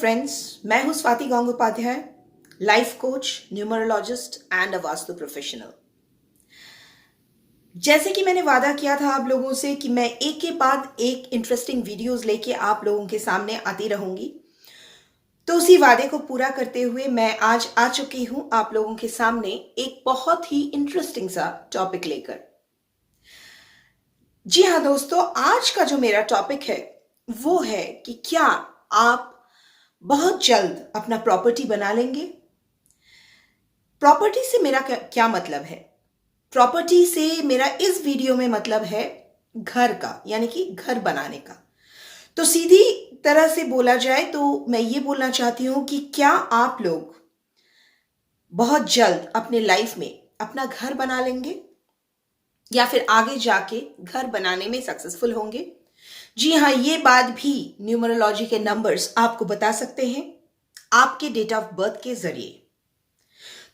Friends, मैं हूं Swati Gangopadhyay, life coach, numerologist and a vastu professional. जैसे कि मैंने वादा किया था आप लोगों से कि मैं एक के बाद एक इंटरेस्टिंग वीडियोस लेके आप लोगों के सामने आती रहूंगी, तो उसी वादे को पूरा करते हुए मैं आज आ चुकी हूं आप लोगों के सामने एक बहुत ही इंटरेस्टिंग सा टॉपिक लेकर। जी हाँ दोस्तों, आज का जो मेरा टॉपिक है वो है कि क्या आप बहुत जल्द अपना प्रॉपर्टी बना लेंगे। प्रॉपर्टी से मेरा क्या मतलब है? प्रॉपर्टी से मेरा इस वीडियो में मतलब है घर का, यानी कि घर बनाने का। तो सीधी तरह से बोला जाए तो मैं ये बोलना चाहती हूं कि क्या आप लोग बहुत जल्द अपने लाइफ में अपना घर बना लेंगे या फिर आगे जाके घर बनाने में सक्सेसफुल होंगे? जी हाँ, ये बात भी न्यूमरोलॉजी के नंबर्स आपको बता सकते हैं आपके डेट ऑफ बर्थ के जरिए।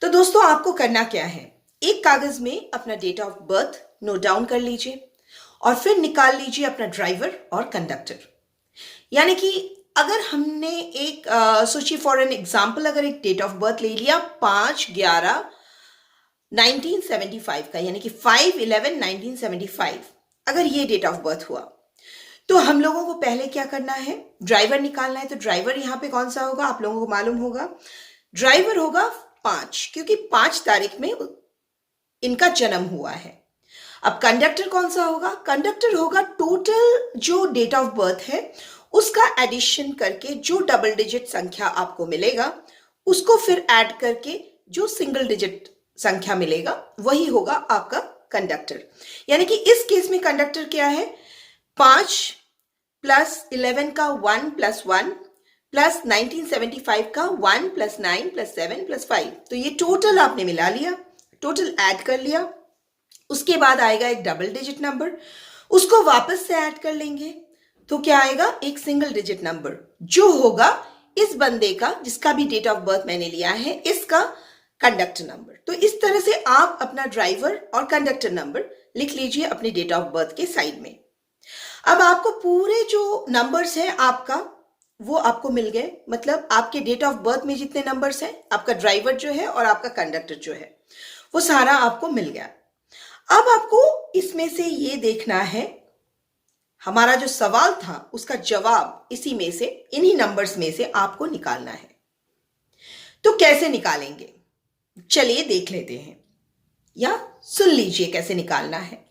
तो दोस्तों, आपको करना क्या है, एक कागज में अपना date of birth note down कर लीजिए और फिर निकाल लीजिए अपना ड्राइवर और कंडक्टर। यानी कि अगर हमने एक सोचिए फॉर एन एग्जांपल, अगर एक डेट ऑफ बर्थ ले लिया 5/11/1975 का, यानी कि 5/11/1975, अगर ये डेट ऑफ बर्थ हुआ तो हम लोगों को पहले क्या करना है, ड्राइवर निकालना है। तो ड्राइवर यहाँ पे कौन सा होगा आप लोगों को मालूम होगा, ड्राइवर होगा 5, क्योंकि 5 तारीख में इनका जन्म हुआ है। अब कंडक्टर कौन सा होगा, कंडक्टर होगा टोटल जो डेट ऑफ बर्थ है उसका एडिशन करके जो डबल डिजिट संख्या आपको मिलेगा उसको फिर ऐड करके जो सिंगल डिजिट संख्या मिलेगा वही होगा आपका कंडक्टर। यानी कि इस केस में कंडक्टर क्या है, 5 + 11 का 1 + 1 प्लस 1975 का 1 + 9 + 7 + 5। तो ये टोटल आपने मिला लिया, टोटल ऐड कर लिया। उसके बाद आएगा एक डबल डिजिट नंबर, उसको वापस से ऐड कर लेंगे तो क्या आएगा, एक सिंगल डिजिट नंबर जो होगा इस बंदे का, जिसका भी डेट ऑफ बर्थ मैंने लिया है, इसका कंडक्टर नंबर। तो इस तरह से आप अपना ड्राइवर और कंडक्टर नंबर लिख लीजिए अपने डेट ऑफ बर्थ के साइड में। अब आपको पूरे जो नंबर्स हैं आपका वो आपको मिल गए, मतलब आपके डेट ऑफ बर्थ में जितने नंबर्स हैं, आपका ड्राइवर जो है और आपका कंडक्टर जो है वो सारा आपको मिल गया। अब आपको इसमें से ये देखना है, हमारा जो सवाल था उसका जवाब इसी में से, इन्हीं नंबर्स में से आपको निकालना है। तो कैसे निकालेंगे, चलिए देख लेते हैं या सुन लीजिए कैसे निकालना है।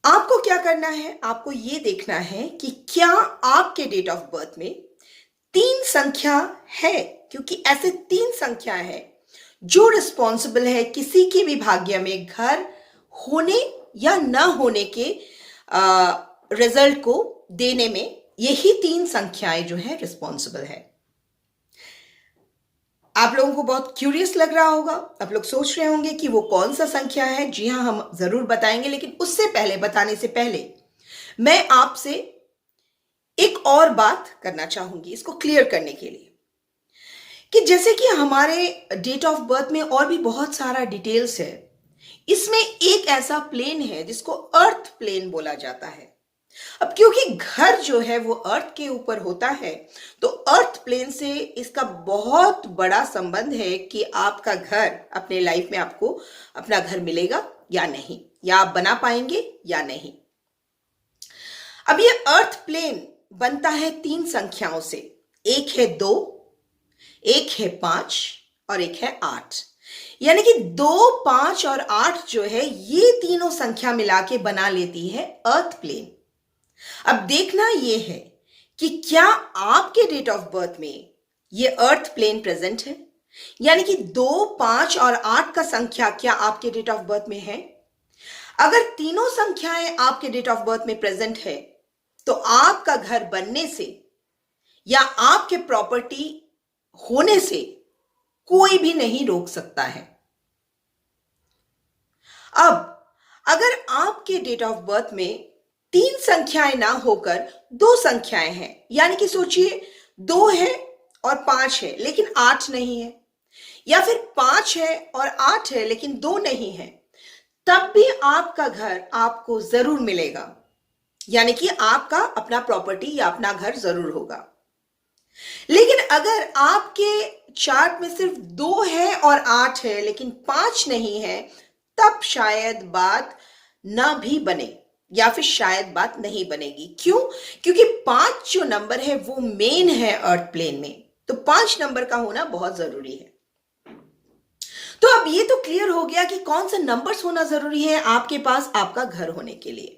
आपको क्या करना है, आपको ये देखना है कि क्या आपके डेट ऑफ बर्थ में 3 संख्या है, क्योंकि ऐसे 3 संख्या है जो रिस्पॉन्सिबल है किसी के भी भाग्य में घर होने या न होने के रिजल्ट को देने में। यही 3 संख्याएं जो है रिस्पॉन्सिबल है। आप लोगों को बहुत क्यूरियस लग रहा होगा, आप लोग सोच रहे होंगे कि वो कौन सा संख्या है। जी हाँ, हम जरूर बताएंगे, लेकिन उससे पहले, बताने से पहले मैं आपसे एक और बात करना चाहूंगी, इसको क्लियर करने के लिए, कि जैसे कि हमारे डेट ऑफ बर्थ में और भी बहुत सारा डिटेल्स है, इसमें एक ऐसा प्लेन है जिसको अर्थ प्लेन बोला जाता है। अब क्योंकि घर जो है वो अर्थ के ऊपर होता है, तो अर्थ प्लेन से इसका बहुत बड़ा संबंध है कि आपका घर, अपने लाइफ में आपको अपना घर मिलेगा या नहीं, या आप बना पाएंगे या नहीं। अब ये अर्थ प्लेन बनता है 3 संख्याओं से, एक है 2, एक है 5 और एक है 8। यानी कि 2, 5 और 8 जो है ये तीनों संख्या मिला के बना लेती है अर्थ प्लेन। अब देखना यह है कि क्या आपके डेट ऑफ बर्थ में ये अर्थ प्लेन प्रेजेंट है, यानी कि 2, 5 और 8 का संख्या क्या आपके डेट ऑफ बर्थ में है। अगर तीनों संख्याएं आपके डेट ऑफ बर्थ में प्रेजेंट है तो आपका घर बनने से या आपके प्रॉपर्टी होने से कोई भी नहीं रोक सकता है। अब अगर आपके डेट ऑफ बर्थ में 3 संख्याएं ना होकर 2 संख्याएं हैं, यानी कि सोचिए 2 है और 5 है लेकिन 8 नहीं है, या फिर 5 है और 8 है लेकिन 2 नहीं है, तब भी आपका घर आपको जरूर मिलेगा, यानी कि आपका अपना प्रॉपर्टी या अपना घर जरूर होगा। लेकिन अगर आपके चार्ट में सिर्फ 2 है और 8 है लेकिन 5 नहीं है, तब शायद बात ना भी बने, या फिर शायद बात नहीं बनेगी। क्यों? क्योंकि 5 जो नंबर है वो मेन है अर्थ प्लेन में, तो 5 नंबर का होना बहुत जरूरी है। तो अब ये तो क्लियर हो गया कि कौन से नंबर्स होना जरूरी है आपके पास आपका घर होने के लिए।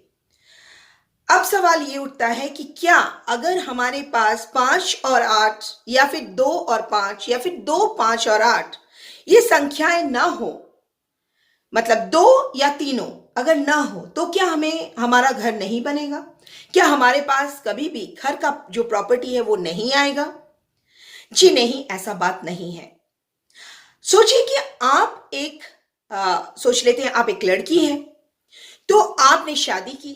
अब सवाल ये उठता है कि क्या अगर हमारे पास 5 और 8 या फिर 2 और 5 या फिर 2, 5 और 8 ये संख्याएं ना हो, मतलब 2 या तीनों अगर ना हो, तो क्या हमें हमारा घर नहीं बनेगा? क्या हमारे पास कभी भी घर का जो प्रॉपर्टी है वो नहीं आएगा? जी नहीं, ऐसा बात नहीं है। सोचिए कि आप एक सोच लेते हैं आप एक लड़की हैं, तो आपने शादी की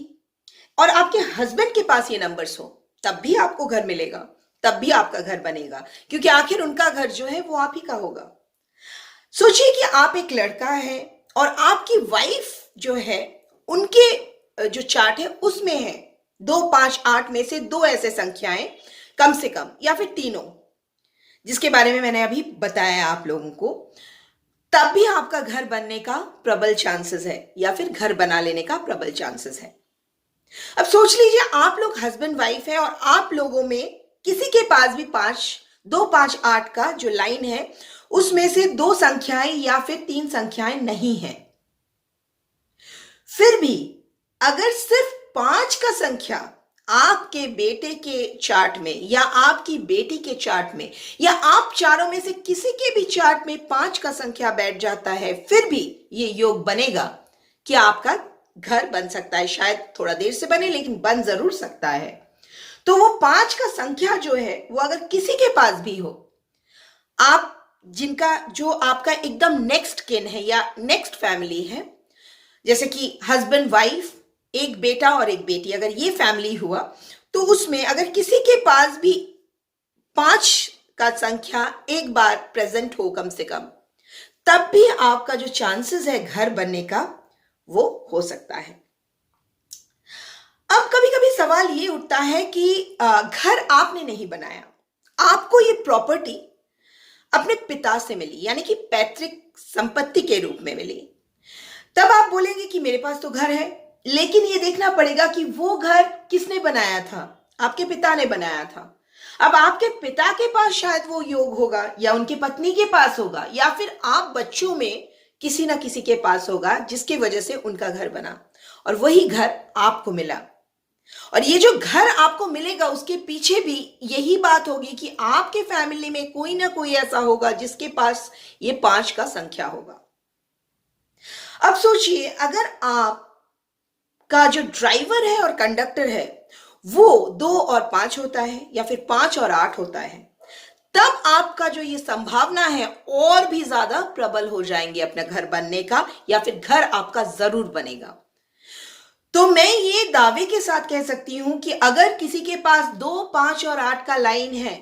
और आपके हस्बैंड के पास ये नंबर्स हो, तब भी आपको घर मिलेगा, तब भी आपका घर बनेगा, क्योंकि आखिर उनका घर जो है वो आप ही का होगा। सोचिए कि आप एक लड़का है और आपकी वाइफ जो है, उनके जो चार्ट है उसमें है 2, 5, 8 में से 2 ऐसे संख्याएं कम से कम, या फिर तीनों, जिसके बारे में मैंने अभी बताया आप लोगों को, तब भी आपका घर बनने का प्रबल चांसेस है, या फिर घर बना लेने का प्रबल चांसेस है। अब सोच लीजिए आप लोग हस्बैंड वाइफ है और आप लोगों में किसी के पास भी 2, 5, 8 का जो लाइन है उसमें से 2 संख्याएं या फिर 3 संख्याएं नहीं है। फिर भी अगर सिर्फ 5 का संख्या आपके बेटे के चार्ट में या आपकी बेटी के चार्ट में या आप चारों में से किसी के भी चार्ट में 5 का संख्या बैठ जाता है, फिर भी ये योग बनेगा कि आपका घर बन सकता है। शायद थोड़ा देर से बने, लेकिन बन जरूर सकता है। तो वो 5 का संख्या जो है वो अगर किसी के पास भी हो, आप जिनका जो आपका एकदम नेक्स्ट किन है या नेक्स्ट फैमिली है, जैसे कि हस्बैंड वाइफ, एक बेटा और एक बेटी, अगर ये फैमिली हुआ, तो उसमें अगर किसी के पास भी 5 का संख्या एक बार प्रेजेंट हो कम से कम, तब भी आपका जो चांसेस है घर बनने का वो हो सकता है। अब कभी कभी सवाल ये उठता है कि घर आपने नहीं बनाया, आपको ये प्रॉपर्टी अपने पिता से मिली, यानी कि पैतृक संपत्ति के रूप में मिली। तब आप बोलेंगे कि मेरे पास तो घर है, लेकिन ये देखना पड़ेगा कि वो घर किसने बनाया था। आपके पिता ने बनाया था। अब आपके पिता के पास शायद वो योग होगा, या उनकी पत्नी के पास होगा, या फिर आप बच्चों में किसी ना किसी के पास होगा, जिसकी वजह से उनका घर बना और वही घर आपको मिला। और ये जो घर आपको मिलेगा उसके पीछे भी यही बात होगी कि आपके फैमिली में कोई ना कोई ऐसा होगा जिसके पास ये 5 का संख्या होगा। अब सोचिए अगर आप का जो ड्राइवर है और कंडक्टर है वो 2 और 5 होता है, या फिर 5 और 8 होता है, तब आपका जो ये संभावना है और भी ज्यादा प्रबल हो जाएंगे अपना घर बनने का, या फिर घर आपका जरूर बनेगा। तो मैं ये दावे के साथ कह सकती हूं कि अगर किसी के पास 2, 5 और 8 का लाइन है,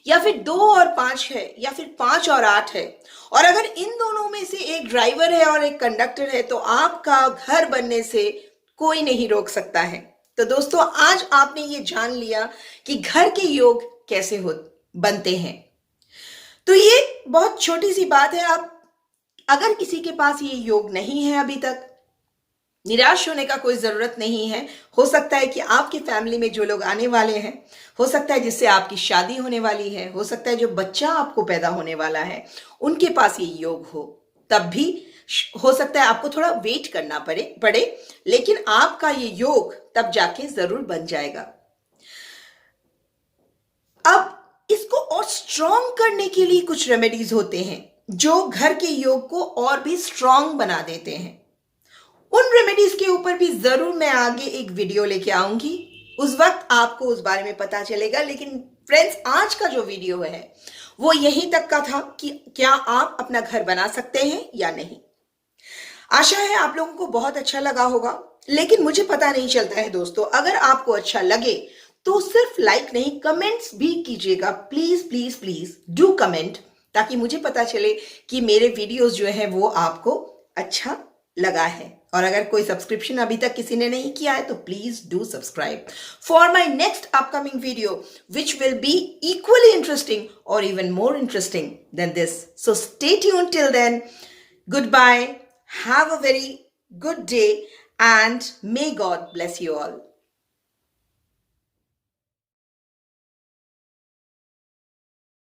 या फिर 2 और 5 है, या फिर 5 और 8 है, और अगर इन दोनों में से एक ड्राइवर है और एक कंडक्टर है, तो आपका घर बनने से कोई नहीं रोक सकता है। तो दोस्तों, आज आपने ये जान लिया कि घर के योग कैसे बनते हैं। तो ये बहुत छोटी सी बात है। आप अगर किसी के पास ये योग नहीं है अभी तक, निराश होने का कोई जरूरत नहीं है। हो सकता है कि आपकी फैमिली में जो लोग आने वाले हैं, हो सकता है जिससे आपकी शादी होने वाली है, हो सकता है जो बच्चा आपको पैदा होने वाला है, उनके पास ये योग हो, तब भी हो सकता है आपको थोड़ा वेट करना पड़े, लेकिन आपका ये योग तब जाके जरूर बन जाएगा। अब इसको और स्ट्रॉन्ग करने के लिए कुछ रेमेडीज होते हैं जो घर के योग को और भी स्ट्रॉन्ग बना देते हैं। उन रेमेडीज के ऊपर भी जरूर मैं आगे एक वीडियो लेके आऊंगी, उस वक्त आपको उस बारे में पता चलेगा। लेकिन फ्रेंड्स, आज का जो वीडियो है वो यहीं तक का था कि क्या आप अपना घर बना सकते हैं या नहीं। आशा है आप लोगों को बहुत अच्छा लगा होगा, लेकिन मुझे पता नहीं चलता है दोस्तों। अगर आपको अच्छा लगे तो सिर्फ लाइक नहीं, कमेंट्स भी कीजिएगा। Please please please do comment, ताकि मुझे पता चले कि मेरे वीडियोस जो है वो आपको अच्छा लगा है। और अगर कोई सब्सक्रिप्शन अभी तक किसी ने नहीं किया है तो please do subscribe for my next upcoming video which will be equally interesting और even more interesting than this. So stay tuned till then. Goodbye. Have a very good day and may God bless you all.